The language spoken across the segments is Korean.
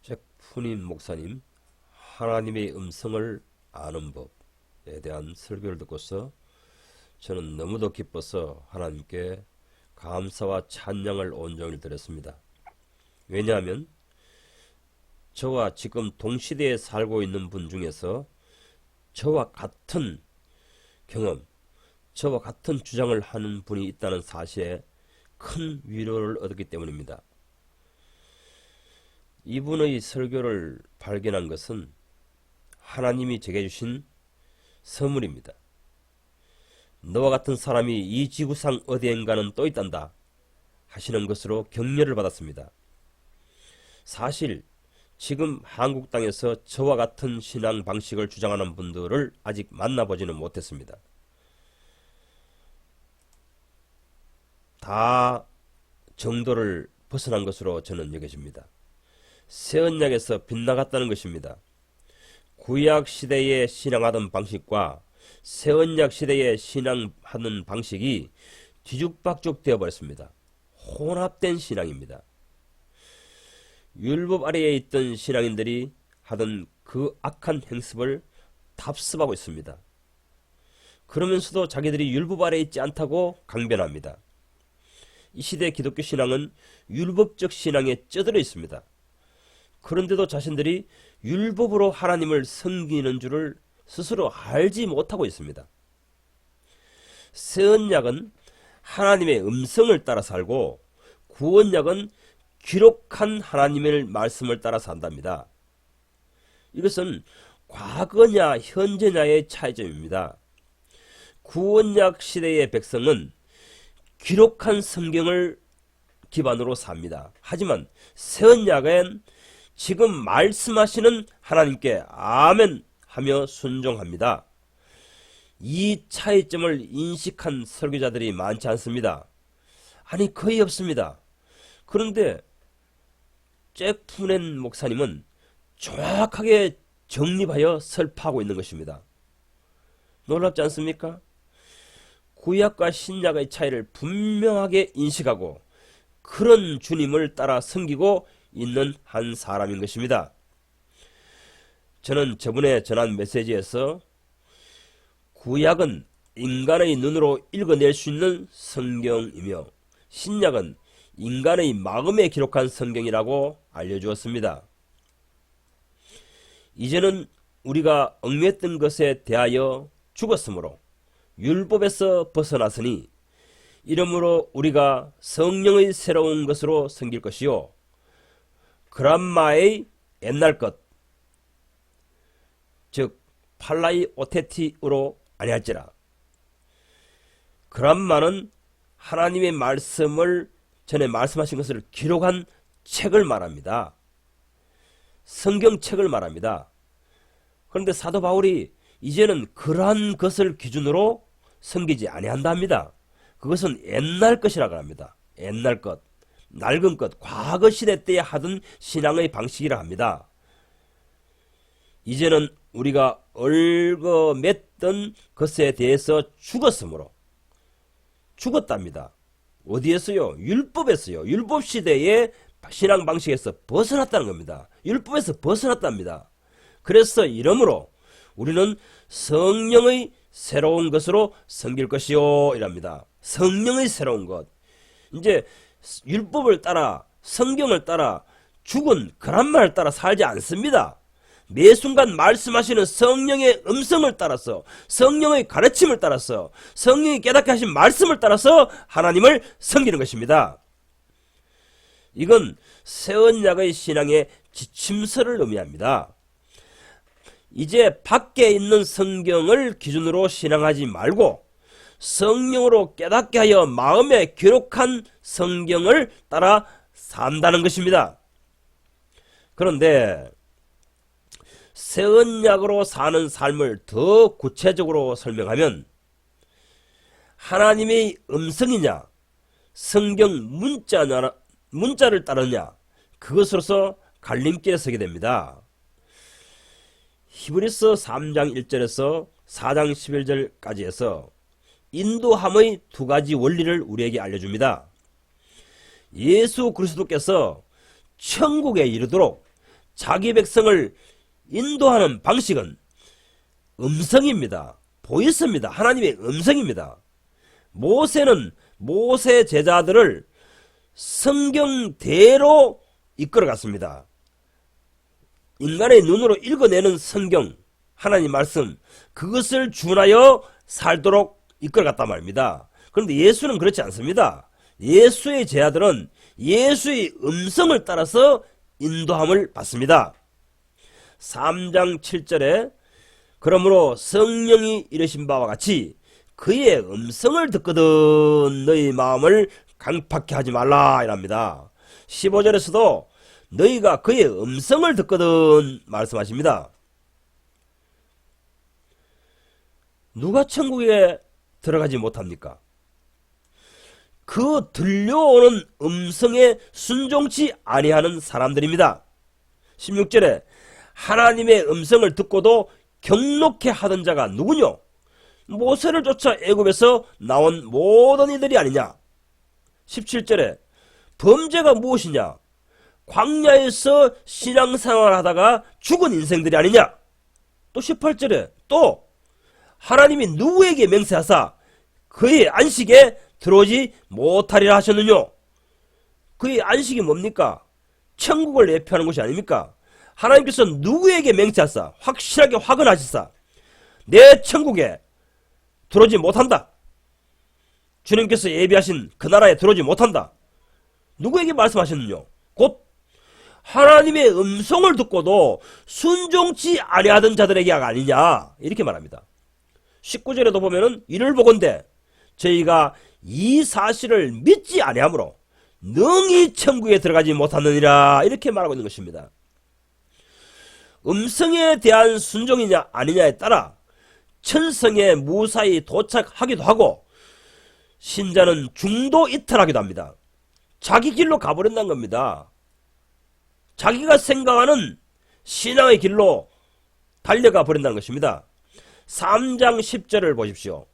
잭푸님 목사님 하나님의 음성을 아는 법에 대한 설교를 듣고서 저는 너무도 기뻐서 하나님께 감사와 찬양을 온종일 드렸습니다. 왜냐하면 저와 지금 동시대에 살고 있는 분 중에서 저와 같은 경험, 저와 같은 주장을 하는 분이 있다는 사실에 큰 위로를 얻었기 때문입니다. 이분의 설교를 발견한 것은 하나님이 제게 주신 선물입니다. 너와 같은 사람이 이 지구상 어디엔가는 또 있단다 하시는 것으로 격려를 받았습니다. 사실 지금 한국 땅에서 저와 같은 신앙 방식을 주장하는 분들을 아직 만나보지는 못했습니다. 다 정도를 벗어난 것으로 저는 여겨집니다. 새언약에서 빗나갔다는 것입니다. 구약 시대에 신앙하던 방식과 새언약 시대에 신앙하는 방식이 뒤죽박죽 되어버렸습니다. 혼합된 신앙입니다. 율법 아래에 있던 신앙인들이 하던 그 악한 행습을 답습하고 있습니다. 그러면서도 자기들이 율법 아래에 있지 않다고 강변합니다. 이 시대 기독교 신앙은 율법적 신앙에 쩌들어 있습니다. 그런데도 자신들이 율법으로 하나님을 섬기는 줄을 스스로 알지 못하고 있습니다. 새언약은 하나님의 음성을 따라 살고 구언약은 기록한 하나님의 말씀을 따라 산답니다. 이것은 과거냐 현재냐의 차이점입니다. 구언약 시대의 백성은 기록한 성경을 기반으로 삽니다. 하지만 새언약은 지금 말씀하시는 하나님께 아멘 하며 순종합니다. 이 차이점을 인식한 설교자들이 많지 않습니다. 아니 거의 없습니다. 그런데 잭푸넨 목사님은 정확하게 정립하여 설파하고 있는 것입니다. 놀랍지 않습니까? 구약과 신약의 차이를 분명하게 인식하고 그런 주님을 따라 섬기고 있는 한 사람인 것입니다. 저는 저번에 전한 메시지에서 구약은 인간의 눈으로 읽어낼 수 있는 성경이며 신약은 인간의 마음에 기록한 성경이라고 알려주었습니다. 이제는 우리가 얽매였던 것에 대하여 죽었으므로 율법에서 벗어났으니 이러므로 우리가 성령의 새로운 것으로 섬길 것이요 그람마의 옛날 것 즉 팔라이 오테티로 아니할지라. 그람마는 하나님의 말씀을 전에 말씀하신 것을 기록한 책을 말합니다. 성경책을 말합니다. 그런데 사도 바울이 이제는 그러한 것을 기준으로 섬기지 아니한다 합니다. 그것은 옛날 것이라고 합니다. 옛날 것, 낡은 것, 과거 시대 때에 하던 신앙의 방식이라 합니다. 이제는 우리가 얽어맸던 것에 대해서 죽었으므로 죽었답니다. 어디에서요? 율법에서요. 율법 시대의 신앙 방식에서 벗어났다는 겁니다. 율법에서 벗어났답니다. 그래서 이러므로 우리는 성령의 새로운 것으로 섬길 것이요 이랍니다. 성령의 새로운 것. 이제 율법을 따라 성경을 따라 죽은 그람마를 따라 살지 않습니다. 매 순간 말씀하시는 성령의 음성을 따라서 성령의 가르침을 따라서 성령이 깨닫게 하신 말씀을 따라서 하나님을 섬기는 것입니다. 이건 새언약의 신앙의 지침서를 의미합니다. 이제 밖에 있는 성경을 기준으로 신앙하지 말고 성령으로 깨닫게 하여 마음에 기록한 성경을 따라 산다는 것입니다. 그런데 새언약으로 사는 삶을 더 구체적으로 설명하면 하나님의 음성이냐 성경 문자를 따르냐 그것으로서 갈림길에 서게 됩니다. 히브리서 3장 1절에서 4장 11절까지 해서 인도함의 두 가지 원리를 우리에게 알려줍니다. 예수 그리스도께서 천국에 이르도록 자기 백성을 인도하는 방식은 음성입니다. 보이스입니다. 하나님의 음성입니다. 모세는 모세 제자들을 성경대로 이끌어갔습니다. 인간의 눈으로 읽어내는 성경, 하나님 말씀, 그것을 준하여 살도록 이끌어갔단 말입니다. 그런데 예수는 그렇지 않습니다. 예수의 제자들은 예수의 음성을 따라서 인도함을 받습니다. 3장 7절에 그러므로 성령이 이르신 바와 같이 그의 음성을 듣거든 너희 마음을 강팍해 하지 말라 이랍니다. 15절에서도 너희가 그의 음성을 듣거든 말씀하십니다. 누가 천국에 들어가지 못합니까? 그 들려오는 음성에 순종치 아니하는 사람들입니다. 16절에 하나님의 음성을 듣고도 경록해 하던 자가 누구뇨? 모세를 쫓아 애굽에서 나온 모든 이들이 아니냐? 17절에 범죄가 무엇이냐? 광야에서 신앙생활 하다가 죽은 인생들이 아니냐? 또 18절에 또 하나님이 누구에게 맹세하사 그의 안식에 들어오지 못하리라 하셨느뇨? 그의 안식이 뭡니까? 천국을 예표하는 것이 아닙니까? 하나님께서 누구에게 맹세하사 확실하게 확언하시사 내 천국에 들어오지 못한다. 주님께서 예비하신 그 나라에 들어오지 못한다. 누구에게 말씀하셨느뇨? 곧 하나님의 음성을 듣고도 순종치 아니하던 자들에게가 아니냐 이렇게 말합니다. 19절에도 보면은 이를 보건대 저희가 이 사실을 믿지 아니하므로 능히 천국에 들어가지 못하느니라 이렇게 말하고 있는 것입니다. 음성에 대한 순종이냐 아니냐에 따라 천성에 무사히 도착하기도 하고 신자는 중도 이탈하기도 합니다. 자기 길로 가버린다는 겁니다. 자기가 생각하는 신앙의 길로 달려가 버린다는 것입니다. 3장 10절을 보십시오.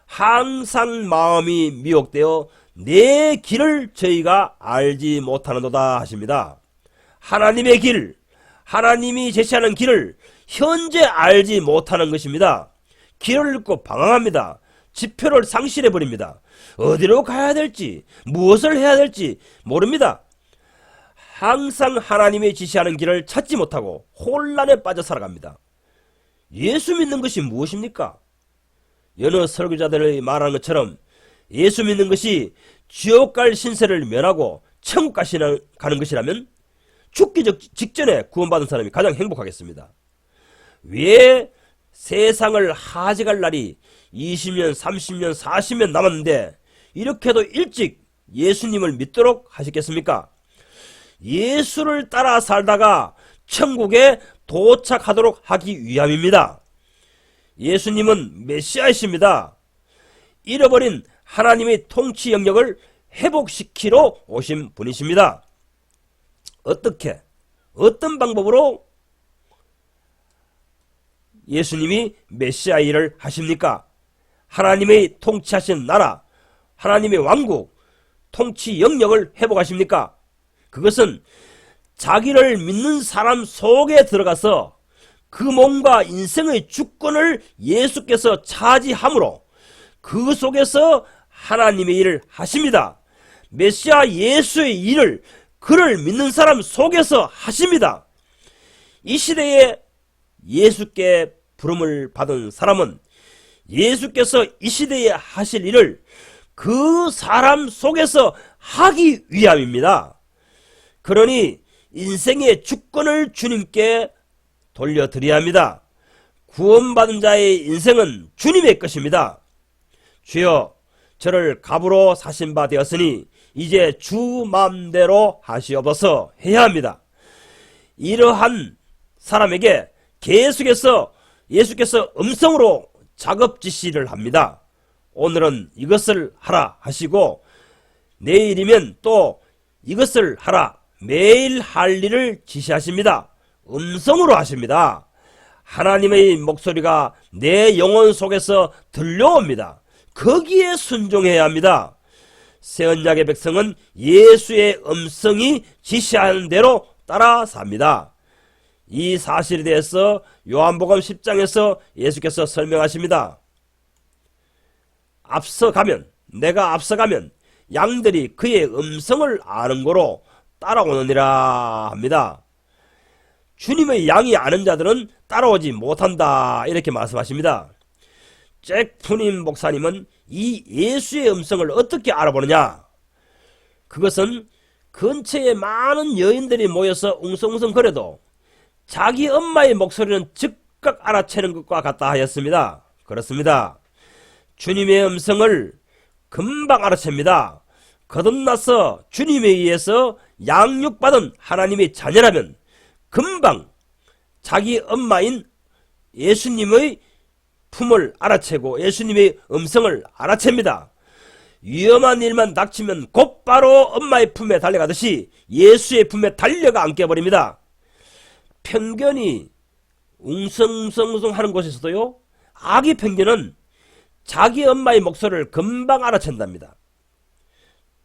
항상 마음이 미혹되어 내 길을 저희가 알지 못하는도다 하십니다. 하나님의 길, 하나님이 제시하는 길을 현재 알지 못하는 것입니다. 길을 잃고 방황합니다. 지표를 상실해버립니다. 어디로 가야 될지, 무엇을 해야 될지 모릅니다. 항상 하나님이 지시하는 길을 찾지 못하고 혼란에 빠져 살아갑니다. 예수 믿는 것이 무엇입니까? 여느 설교자들이 말하는 것처럼 예수 믿는 것이 지옥 갈 신세를 면하고 천국 가는 것이라면 죽기 직전에 구원받은 사람이 가장 행복하겠습니다. 왜 세상을 하직할 날이 20년, 30년, 40년 남았는데 이렇게도 일찍 예수님을 믿도록 하시겠습니까? 예수를 따라 살다가 천국에 도착하도록 하기 위함입니다. 예수님은 메시아이십니다. 잃어버린 하나님의 통치 영역을 회복시키러 오신 분이십니다. 어떻게, 어떤 방법으로 예수님이 메시아 일을 하십니까? 하나님의 통치하신 나라, 하나님의 왕국, 통치 영역을 회복하십니까? 그것은 자기를 믿는 사람 속에 들어가서 그 몸과 인생의 주권을 예수께서 차지함으로 그 속에서 하나님의 일을 하십니다. 메시아 예수의 일을 그를 믿는 사람 속에서 하십니다. 이 시대에 예수께 부름을 받은 사람은 예수께서 이 시대에 하실 일을 그 사람 속에서 하기 위함입니다. 그러니 인생의 주권을 주님께 돌려드려야 합니다. 구원받은 자의 인생은 주님의 것입니다. 주여, 저를 갑으로 사신 바 되었으니 이제 주 마음대로 하시옵소서 해야 합니다. 이러한 사람에게 계속해서 예수께서 음성으로 작업 지시를 합니다. 오늘은 이것을 하라 하시고 내일이면 또 이것을 하라, 매일 할 일을 지시하십니다. 음성으로 하십니다. 하나님의 목소리가 내 영혼 속에서 들려옵니다. 거기에 순종해야 합니다. 새 언약의 백성은 예수의 음성이 지시하는 대로 따라 삽니다. 이 사실에 대해서 요한복음 10장에서 예수께서 설명하십니다. 내가 앞서가면 양들이 그의 음성을 아는 거로 따라오느니라 합니다. 주님의 양이 아는 자들은 따라오지 못한다, 이렇게 말씀하십니다. 잭 푸님 목사님은 이 예수의 음성을 어떻게 알아보느냐? 그것은 근처에 많은 여인들이 모여서 웅성웅성거려도 자기 엄마의 목소리는 즉각 알아채는 것과 같다 하였습니다. 그렇습니다. 주님의 음성을 금방 알아챕니다. 거듭나서 주님에 의해서 양육받은 하나님의 자녀라면 금방 자기 엄마인 예수님의 품을 알아채고 예수님의 음성을 알아챕니다. 위험한 일만 닥치면 곧바로 엄마의 품에 달려가듯이 예수의 품에 달려가 안겨버립니다. 편견이 웅성웅성 하는 곳에서도요, 악의 편견은 자기 엄마의 목소리를 금방 알아챈답니다.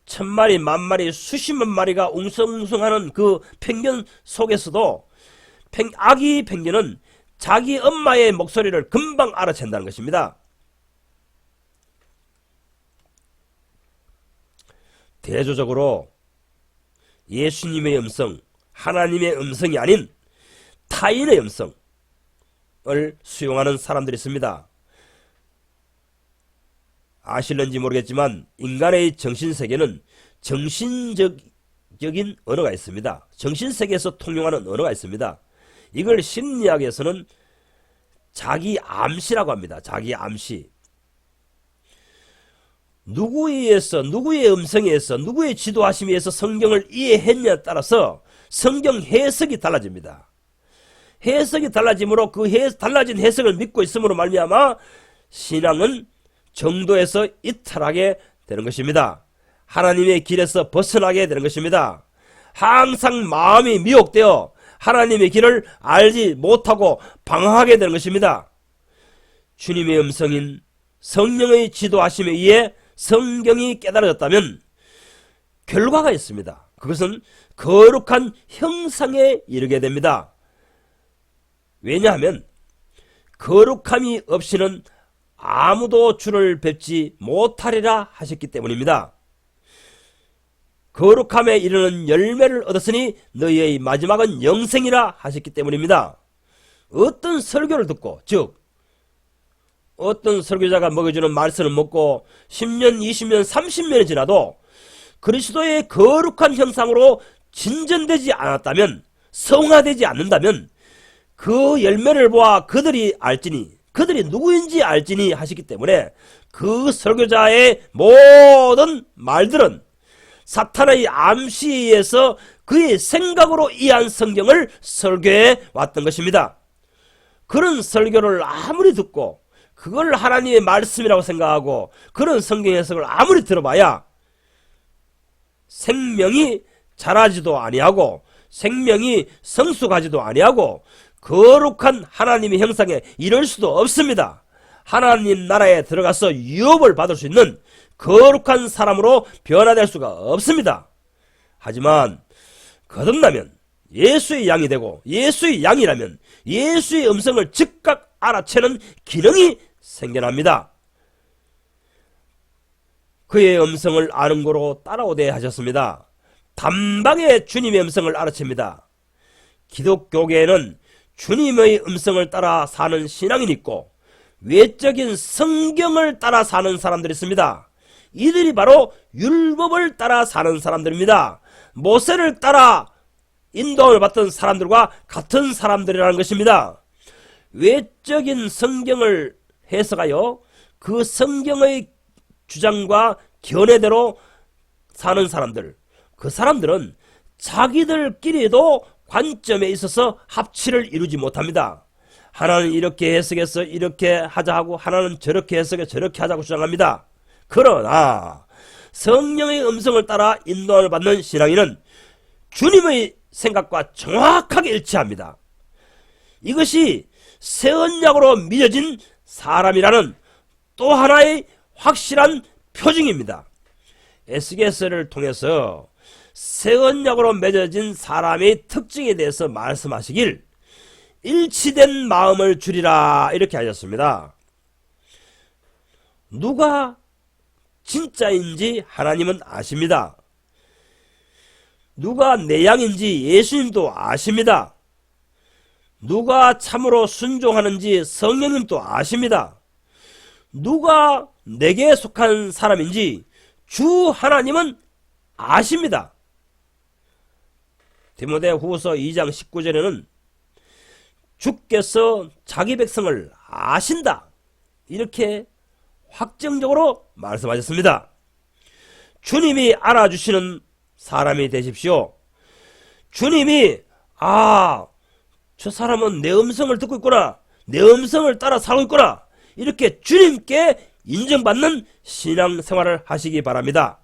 천마리 만마리 수십만 마리가 웅성웅성하는 그 편견 속에서도 악의 편견은 자기 엄마의 목소리를 금방 알아챈다는 것입니다. 대조적으로 예수님의 음성, 하나님의 음성이 아닌 타인의 음성을 수용하는 사람들이 있습니다. 아실는지 모르겠지만 인간의 정신세계는 정신적인 언어가 있습니다. 정신세계에서 통용하는 언어가 있습니다. 이걸 심리학에서는 자기 암시라고 합니다. 자기 암시. 누구에 의해서, 누구의 음성에 의해서, 누구의 지도하심에 의해서 성경을 이해했냐에 따라서 성경 해석이 달라집니다. 해석이 달라짐으로 그 달라진 해석을 믿고 있음으로 말미암아 신앙은 정도에서 이탈하게 되는 것입니다. 하나님의 길에서 벗어나게 되는 것입니다. 항상 마음이 미혹되어 하나님의 길을 알지 못하고 방황하게 되는 것입니다. 주님의 음성인 성령의 지도하심에 의해 성경이 깨달아졌다면 결과가 있습니다. 그것은 거룩한 형상에 이르게 됩니다. 왜냐하면 거룩함이 없이는 아무도 주를 뵙지 못하리라 하셨기 때문입니다. 거룩함에 이르는 열매를 얻었으니 너희의 마지막은 영생이라 하셨기 때문입니다. 어떤 설교를 듣고, 즉 어떤 설교자가 먹여주는 말씀을 먹고 10년, 20년, 30년이 지나도 그리스도의 거룩한 형상으로 진전되지 않았다면, 성화되지 않는다면 그 열매를 보아 그들이 누구인지 알지니 하시기 때문에 그 설교자의 모든 말들은 사탄의 암시에 의해서 그의 생각으로 이해한 성경을 설교해 왔던 것입니다. 그런 설교를 아무리 듣고 그걸 하나님의 말씀이라고 생각하고 그런 성경 해석을 아무리 들어봐야 생명이 자라지도 아니하고 생명이 성숙하지도 아니하고 거룩한 하나님의 형상에 이를 수도 없습니다. 하나님 나라에 들어가서 유업을 받을 수 있는 거룩한 사람으로 변화될 수가 없습니다. 하지만 거듭나면 예수의 양이 되고 예수의 양이라면 예수의 음성을 즉각 알아채는 기능이 생겨납니다. 그의 음성을 아는 거로 따라오되 하셨습니다. 단방에 주님의 음성을 알아챕니다. 기독교계에는 주님의 음성을 따라 사는 신앙인이 있고 외적인 성경을 따라 사는 사람들이 있습니다. 이들이 바로 율법을 따라 사는 사람들입니다. 모세를 따라 인도를 받던 사람들과 같은 사람들이라는 것입니다. 외적인 성경을 해석하여 그 성경의 주장과 견해대로 사는 사람들, 그 사람들은 자기들끼리도 관점에 있어서 합치를 이루지 못합니다. 하나는 이렇게 해석해서 이렇게 하자 하고 하나는 저렇게 해석해 저렇게 하자고 주장합니다. 그러나 성령의 음성을 따라 인도를 받는 신앙인은 주님의 생각과 정확하게 일치합니다. 이것이 새 언약으로 맺어진 사람이라는 또 하나의 확실한 표징입니다. 에스겔서를 통해서 새 언약으로 맺어진 사람의 특징에 대해서 말씀하시길 일치된 마음을 주리라 이렇게 하셨습니다. 누가 진짜인지 하나님은 아십니다. 누가 내 양인지 예수님도 아십니다. 누가 참으로 순종하는지 성령님도 아십니다. 누가 내게 속한 사람인지 주 하나님은 아십니다. 디모데후서 2장 19절에는 주께서 자기 백성을 아신다 이렇게 확정적으로 말씀하셨습니다. 주님이 알아주시는 사람이 되십시오. 주님이 저 사람은 내 음성을 듣고 있구나, 내 음성을 따라 살고 있구나, 이렇게 주님께 인정받는 신앙생활을 하시기 바랍니다.